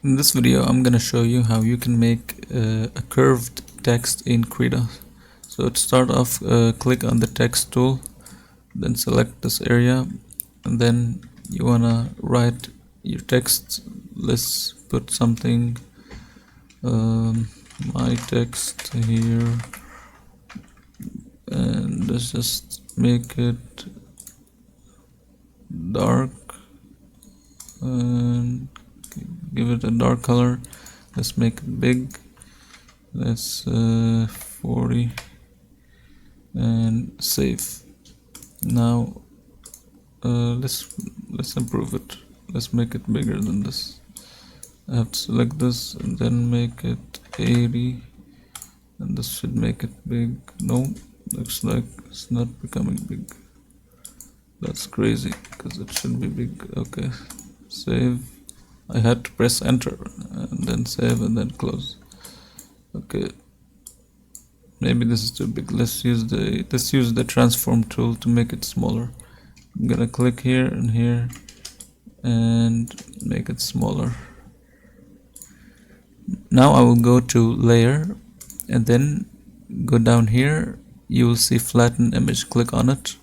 In this video, I'm gonna show you how you can make a curved text in Krita. So to start off, click on the text tool, then select this area, and then you wanna write your text. Let's put something, my text here, and let's just make it dark and give it a dark color. Let's make it big. Let's 40 and save. Now let's improve it. Let's make it bigger than this. I have to select this and then make it 80, and this should make it big. No, looks like it's not becoming big. That's crazy because it should be big. Okay, save. I had to press enter and then save and then close. Okay, maybe this is too big. Let's use the transform tool to make it smaller. I'm gonna click here and here and make it smaller. Now I will go to layer and then go down here. You will see flatten image. Click on it.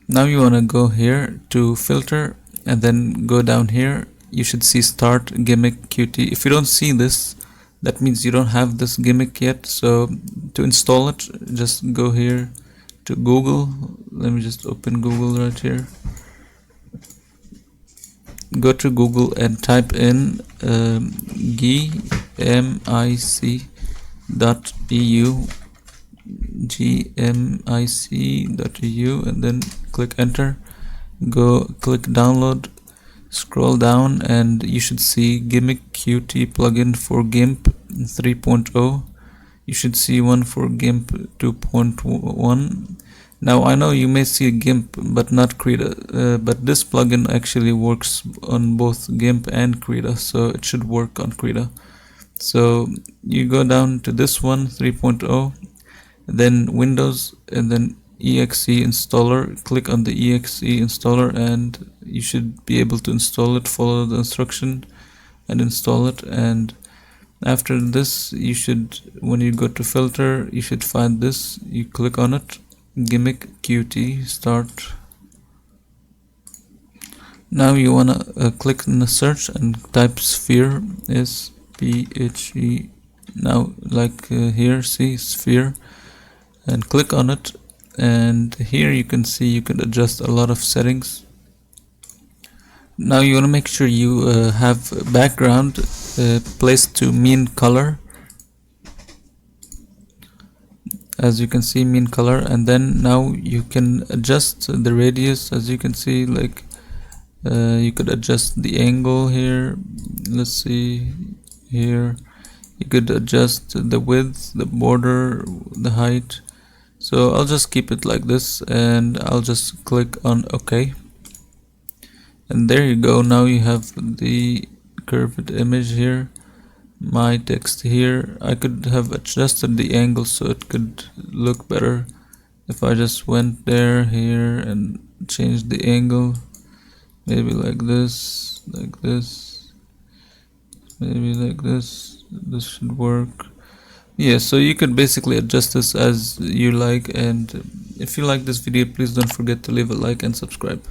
Now you want to go here to filter and then go down here. You should see start gimmick Qt. If you don't see this, that means you don't have this gimmick yet. So to install it, just go here to Google. Let me just open Google right here. Go to Google and type in gmic.eu and then click enter. Go click download, scroll down, and you should see gimmick Qt plugin for GIMP 3.0. You should see one for GIMP 2.1. Now I know you may see GIMP but not Krita, but this plugin actually works on both GIMP and Krita, so it should work on Krita. So you go down to this one, 3.0, then Windows, and then exe installer. Click on the exe installer and you should be able to install it. Follow the instruction and install it. And after this, you should, when you go to filter, you should find this. You click on it, gimmick Qt start. Now you wanna click in the search and type sphere, S-P-H-E. Now like here, see sphere, and click on it. And here you can see you can adjust a lot of settings. Now you want to make sure you have background placed to mean color, as you can see, mean color. And then now you can adjust the radius, as you can see, like you could adjust the angle here. Let's see here, you could adjust the width, the border, the height. So I'll just keep it like this and I'll just click on OK. And there you go. Now you have the curved image here, my text here. I could have adjusted the angle so it could look better. If I just went there, here, and changed the angle, maybe like this, maybe like this, this should work. Yeah, so you could basically adjust this as you like. And if you like this video, please don't forget to leave a like and subscribe.